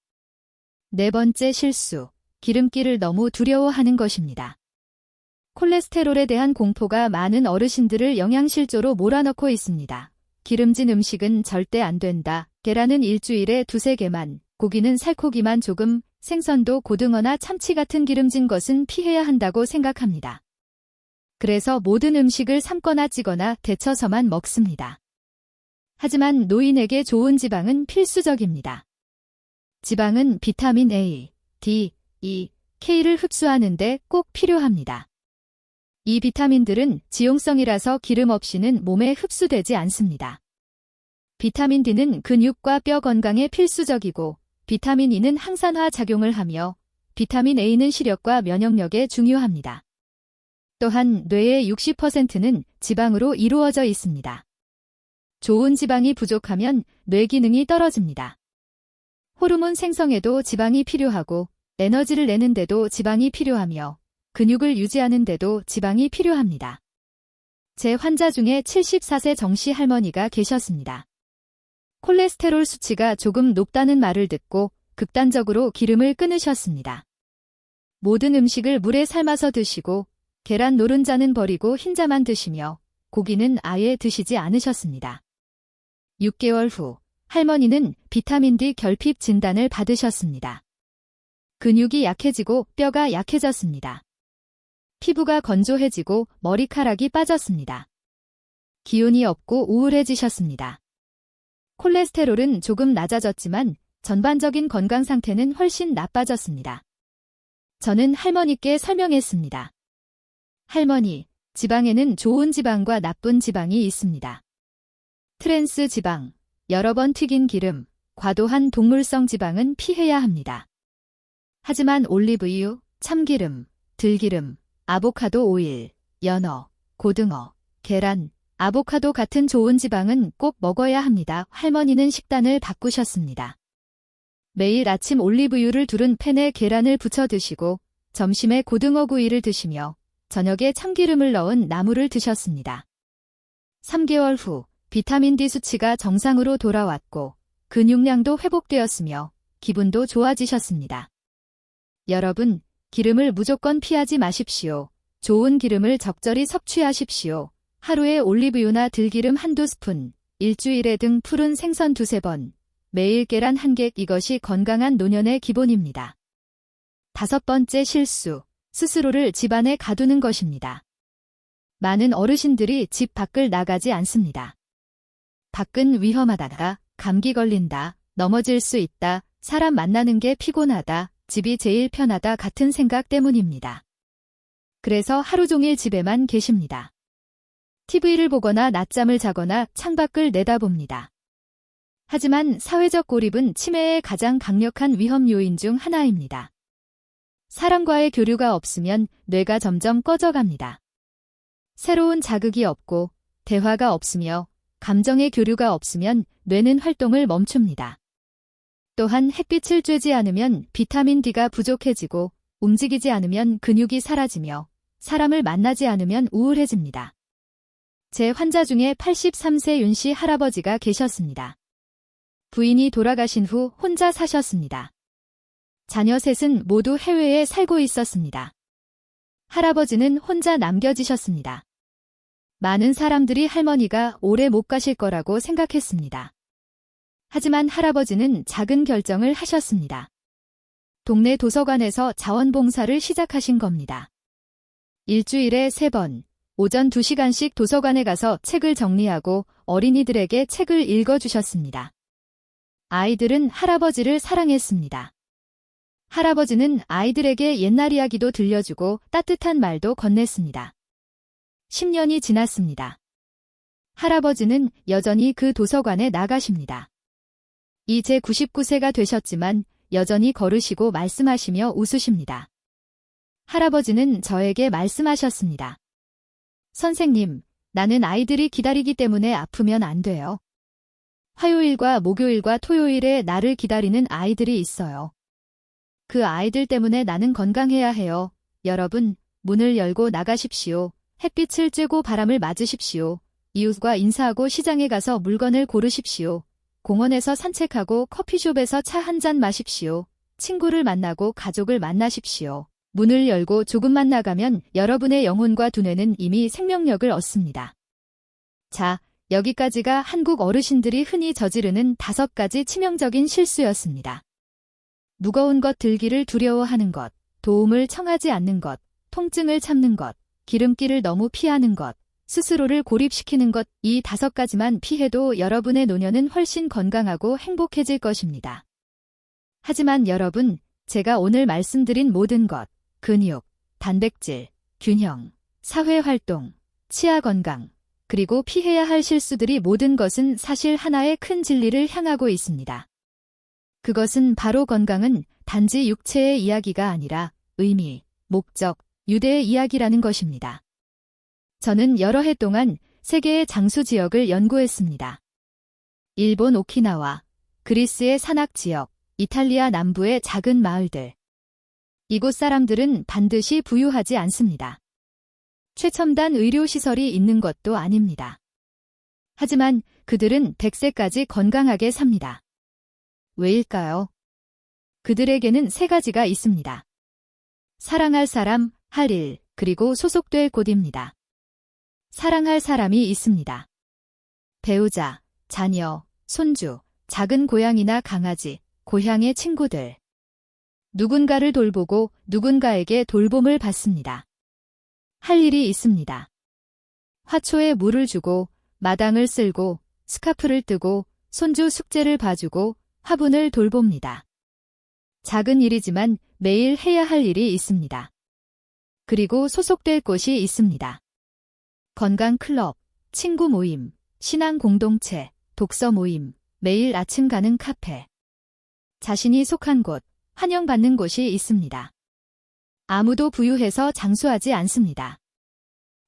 네 번째 실수, 기름기를 너무 두려워하는 것입니다. 콜레스테롤에 대한 공포가 많은 어르신들을 영양실조로 몰아넣고 있습니다. 기름진 음식은 절대 안 된다. 계란은 일주일에 2~3개만, 고기는 살코기만 조금, 생선도 고등어나 참치 같은 기름진 것은 피해야 한다고 생각합니다. 그래서 모든 음식을 삶거나 찌거나 데쳐서만 먹습니다. 하지만 노인에게 좋은 지방은 필수적입니다. 지방은 비타민 A, D, E, K를 흡수하는데 꼭 필요합니다. 이 비타민들은 지용성이라서 기름 없이는 몸에 흡수되지 않습니다. 비타민 D는 근육과 뼈 건강에 필수적이고 비타민 E는 항산화 작용을 하며 비타민 A는 시력과 면역력에 중요합니다. 또한 뇌의 60%는 지방으로 이루어져 있습니다. 좋은 지방이 부족하면 뇌 기능이 떨어집니다. 호르몬 생성에도 지방이 필요하고 에너지를 내는데도 지방이 필요하며 근육을 유지하는 데도 지방이 필요합니다. 제 환자 중에 74세 정씨 할머니가 계셨습니다. 콜레스테롤 수치가 조금 높다는 말을 듣고 극단적으로 기름을 끊으셨습니다. 모든 음식을 물에 삶아서 드시고 계란 노른자는 버리고 흰자만 드시며 고기는 아예 드시지 않으셨습니다. 6개월 후 할머니는 비타민 D 결핍 진단을 받으셨습니다. 근육이 약해지고 뼈가 약해졌습니다. 피부가 건조해지고 머리카락이 빠졌습니다. 기운이 없고 우울해지셨습니다. 콜레스테롤은 조금 낮아졌지만 전반적인 건강 상태는 훨씬 나빠졌습니다. 저는 할머니께 설명했습니다. 할머니, 지방에는 좋은 지방과 나쁜 지방이 있습니다. 트랜스 지방, 여러 번 튀긴 기름, 과도한 동물성 지방은 피해야 합니다. 하지만 올리브유, 참기름, 들기름, 아보카도 오일, 연어, 고등어, 계란, 아보카도 같은 좋은 지방은 꼭 먹어야 합니다. 할머니는 식단을 바꾸셨습니다. 매일 아침 올리브유를 두른 팬에 계란을 부쳐 드시고 점심에 고등어 구이를 드시며 저녁에 참기름을 넣은 나물을 드셨습니다. 3개월 후 비타민 D 수치가 정상으로 돌아왔고 근육량도 회복되었으며 기분도 좋아지셨습니다. 여러분, 기름을 무조건 피하지 마십시오. 좋은 기름을 적절히 섭취하십시오. 하루에 올리브유나 들기름 한두 스푼, 일주일에 등 푸른 생선 두세 번, 매일 계란 한 개, 이것이 건강한 노년의 기본입니다. 5번째 실수, 스스로를 집 안에 가두는 것입니다. 많은 어르신들이 집 밖을 나가지 않습니다. 밖은 위험하다, 감기 걸린다, 넘어질 수 있다, 사람 만나는 게 피곤하다, 집이 제일 편하다 같은 생각 때문입니다. 그래서 하루 종일 집에만 계십니다. TV를 보거나 낮잠을 자거나 창밖을 내다봅니다. 하지만 사회적 고립은 치매의 가장 강력한 위험 요인 중 하나입니다. 사람과의 교류가 없으면 뇌가 점점 꺼져갑니다. 새로운 자극이 없고 대화가 없으며 감정의 교류가 없으면 뇌는 활동을 멈춥니다. 또한 햇빛을 쬐지 않으면 비타민 D가 부족해지고 움직이지 않으면 근육이 사라지며 사람을 만나지 않으면 우울해집니다. 제 환자 중에 83세 윤씨 할아버지가 계셨습니다. 부인이 돌아가신 후 혼자 사셨습니다. 자녀 셋은 모두 해외에 살고 있었습니다. 할아버지는 혼자 남겨지셨습니다. 많은 사람들이 할머니가 오래 못 가실 거라고 생각했습니다. 하지만 할아버지는 작은 결정을 하셨습니다. 동네 도서관에서 자원봉사를 시작하신 겁니다. 일주일에 3번, 오전 2시간씩 도서관에 가서 책을 정리하고 어린이들에게 책을 읽어주셨습니다. 아이들은 할아버지를 사랑했습니다. 할아버지는 아이들에게 옛날 이야기도 들려주고 따뜻한 말도 건넸습니다. 10년이 지났습니다. 할아버지는 여전히 그 도서관에 나가십니다. 이제 99세가 되셨지만 여전히 걸으시고 말씀하시며 웃으십니다. 할아버지는 저에게 말씀하셨습니다. 선생님, 나는 아이들이 기다리기 때문에 아프면 안 돼요. 화요일과 목요일과 토요일에 나를 기다리는 아이들이 있어요. 그 아이들 때문에 나는 건강해야 해요. 여러분, 문을 열고 나가십시오. 햇빛을 쬐고 바람을 맞으십시오. 이웃과 인사하고 시장에 가서 물건을 고르십시오. 공원에서 산책하고 커피숍에서 차 한 잔 마십시오. 친구를 만나고 가족을 만나십시오. 문을 열고 조금만 나가면 여러분의 영혼과 두뇌는 이미 생명력을 얻습니다. 자, 여기까지가 한국 어르신들이 흔히 저지르는 5가지 치명적인 실수였습니다. 무거운 것 들기를 두려워하는 것, 도움을 청하지 않는 것, 통증을 참는 것, 기름기를 너무 피하는 것, 스스로를 고립시키는 것, 이 5가지만 피해도 여러분의 노년은 훨씬 건강하고 행복해질 것입니다. 하지만 여러분, 제가 오늘 말씀드린 모든 것, 근육, 단백질, 균형, 사회활동, 치아 건강, 그리고 피해야 할 실수들이 모든 것은 사실 하나의 큰 진리를 향하고 있습니다. 그것은 바로 건강은 단지 육체의 이야기가 아니라 의미, 목적, 유대의 이야기라는 것입니다. 저는 여러 해 동안 세계의 장수 지역을 연구했습니다. 일본 오키나와, 그리스의 산악 지역, 이탈리아 남부의 작은 마을들. 이곳 사람들은 반드시 부유하지 않습니다. 최첨단 의료시설이 있는 것도 아닙니다. 하지만 그들은 100세까지 건강하게 삽니다. 왜일까요? 그들에게는 세 가지가 있습니다. 사랑할 사람, 할 일, 그리고 소속될 곳입니다. 사랑할 사람이 있습니다. 배우자, 자녀, 손주, 작은 고양이나 강아지, 고향의 친구들. 누군가를 돌보고 누군가에게 돌봄을 받습니다. 할 일이 있습니다. 화초에 물을 주고, 마당을 쓸고, 스카프를 뜨고, 손주 숙제를 봐주고, 화분을 돌봅니다. 작은 일이지만 매일 해야 할 일이 있습니다. 그리고 소속될 곳이 있습니다. 건강 클럽, 친구 모임, 신앙 공동체, 독서 모임, 매일 아침 가는 카페. 자신이 속한 곳, 환영받는 곳이 있습니다. 아무도 부유해서 장수하지 않습니다.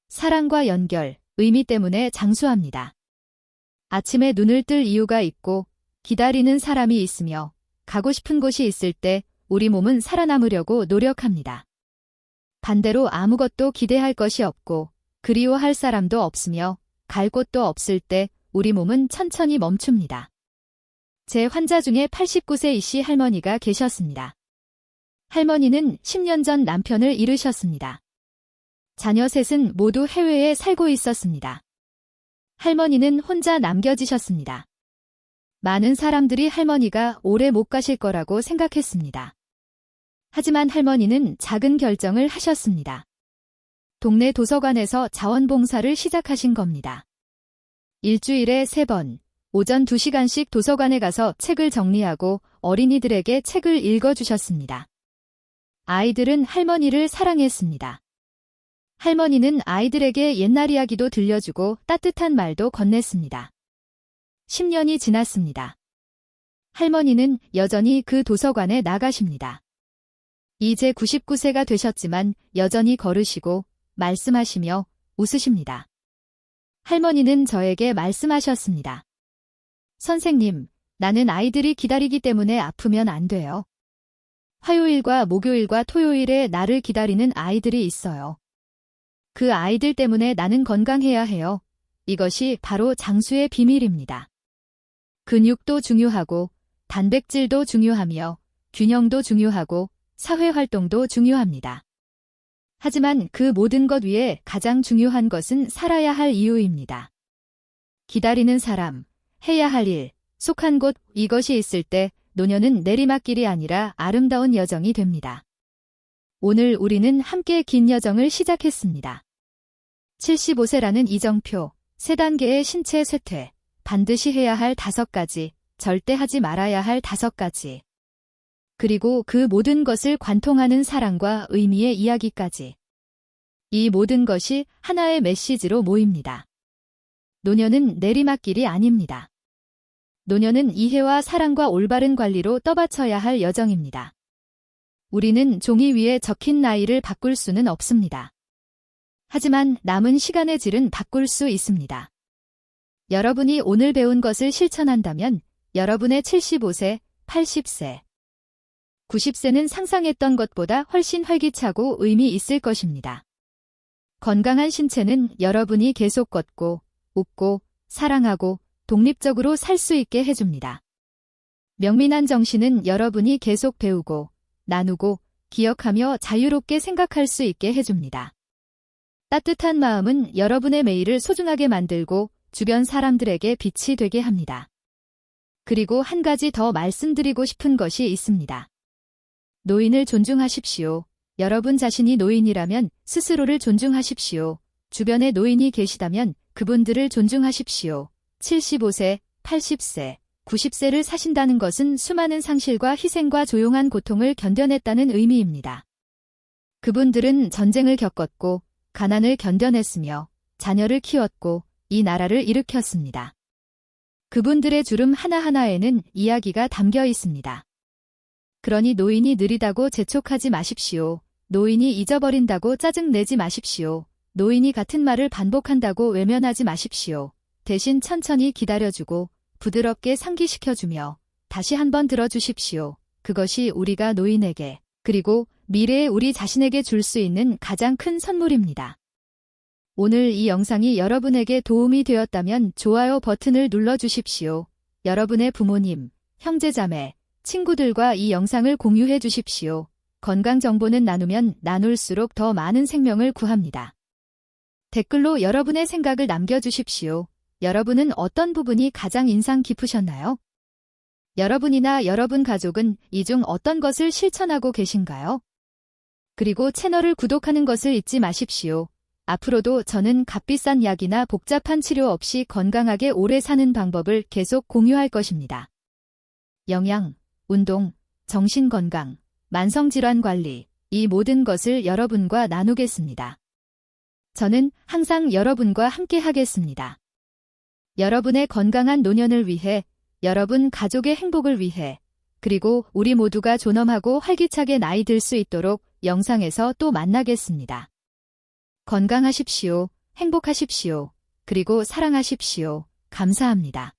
사랑과 연결, 의미 때문에 장수합니다. 아침에 눈을 뜰 이유가 있고 기다리는 사람이 있으며 가고 싶은 곳이 있을 때 우리 몸은 살아남으려고 노력합니다. 반대로 아무것도 기대할 것이 없고 그리워할 사람도 없으며 갈 곳도 없을 때 우리 몸은 천천히 멈춥니다. 제 환자 중에 89세 이씨 할머니가 계셨습니다. 할머니는 10년 전 남편을 잃으셨습니다. 자녀 셋은 모두 해외에 살고 있었습니다. 할머니는 혼자 남겨지셨습니다. 많은 사람들이 할머니가 오래 못 가실 거라고 생각했습니다. 하지만 할머니는 작은 결정을 하셨습니다. 동네 도서관에서 자원봉사를 시작하신 겁니다. 일주일에 3번, 오전 2시간씩 도서관에 가서 책을 정리하고 어린이들에게 책을 읽어주셨습니다. 아이들은 할머니를 사랑했습니다. 할머니는 아이들에게 옛날 이야기도 들려주고 따뜻한 말도 건넸습니다. 10년이 지났습니다. 할머니는 여전히 그 도서관에 나가십니다. 이제 99세가 되셨지만 여전히 걸으시고 말씀하시며 웃으십니다. 할머니는 저에게 말씀하셨습니다. 선생님, 나는 아이들이 기다리기 때문에 아프면 안 돼요. 화요일과 목요일과 토요일에 나를 기다리는 아이들이 있어요. 그 아이들 때문에 나는 건강해야 해요. 이것이 바로 장수의 비밀입니다. 근육도 중요하고 단백질도 중요하며 균형도 중요하고 사회활동도 중요합니다. 하지만 그 모든 것 위에 가장 중요한 것은 살아야 할 이유입니다. 기다리는 사람, 해야 할 일, 속한 곳, 이것이 있을 때 노년은 내리막길이 아니라 아름다운 여정이 됩니다. 오늘 우리는 함께 긴 여정을 시작했습니다. 75세라는 이정표, 3단계의 신체 쇠퇴, 반드시 해야 할 5가지, 절대 하지 말아야 할 5가지. 그리고 그 모든 것을 관통하는 사랑과 의미의 이야기까지. 이 모든 것이 하나의 메시지로 모입니다. 노년은 내리막길이 아닙니다. 노년은 이해와 사랑과 올바른 관리로 떠받쳐야 할 여정입니다. 우리는 종이 위에 적힌 나이를 바꿀 수는 없습니다. 하지만 남은 시간의 질은 바꿀 수 있습니다. 여러분이 오늘 배운 것을 실천한다면 여러분의 75세, 80세, 90세는 상상했던 것보다 훨씬 활기차고 의미 있을 것입니다. 건강한 신체는 여러분이 계속 걷고, 웃고, 사랑하고, 독립적으로 살 수 있게 해줍니다. 명민한 정신은 여러분이 계속 배우고, 나누고, 기억하며 자유롭게 생각할 수 있게 해줍니다. 따뜻한 마음은 여러분의 매일을 소중하게 만들고 주변 사람들에게 빛이 되게 합니다. 그리고 한 가지 더 말씀드리고 싶은 것이 있습니다. 노인을 존중하십시오. 여러분 자신이 노인이라면 스스로를 존중하십시오. 주변에 노인이 계시다면 그분들을 존중하십시오. 75세, 80세, 90세를 사신다는 것은 수많은 상실과 희생과 조용한 고통을 견뎌냈다는 의미입니다. 그분들은 전쟁을 겪었고 가난을 견뎌냈으며 자녀를 키웠고 이 나라를 일으켰습니다. 그분들의 주름 하나하나에는 이야기가 담겨 있습니다. 그러니 노인이 느리다고 재촉하지 마십시오. 노인이 잊어버린다고 짜증내지 마십시오. 노인이 같은 말을 반복한다고 외면하지 마십시오. 대신 천천히 기다려주고 부드럽게 상기시켜주며 다시 한번 들어주십시오. 그것이 우리가 노인에게 그리고 미래의 우리 자신에게 줄 수 있는 가장 큰 선물입니다. 오늘 이 영상이 여러분에게 도움이 되었다면 좋아요 버튼을 눌러주십시오. 여러분의 부모님, 형제자매, 친구들과 이 영상을 공유해 주십시오. 건강 정보는 나누면 나눌수록 더 많은 생명을 구합니다. 댓글로 여러분의 생각을 남겨주십시오. 여러분은 어떤 부분이 가장 인상 깊으셨나요? 여러분이나 여러분 가족은 이 중 어떤 것을 실천하고 계신가요? 그리고 채널을 구독하는 것을 잊지 마십시오. 앞으로도 저는 값비싼 약이나 복잡한 치료 없이 건강하게 오래 사는 방법을 계속 공유할 것입니다. 영양, 운동, 정신건강, 만성질환 관리, 이 모든 것을 여러분과 나누겠습니다. 저는 항상 여러분과 함께 하겠습니다. 여러분의 건강한 노년을 위해, 여러분 가족의 행복을 위해, 그리고 우리 모두가 존엄하고 활기차게 나이 들 수 있도록 영상에서 또 만나겠습니다. 건강하십시오. 행복하십시오. 그리고 사랑하십시오. 감사합니다.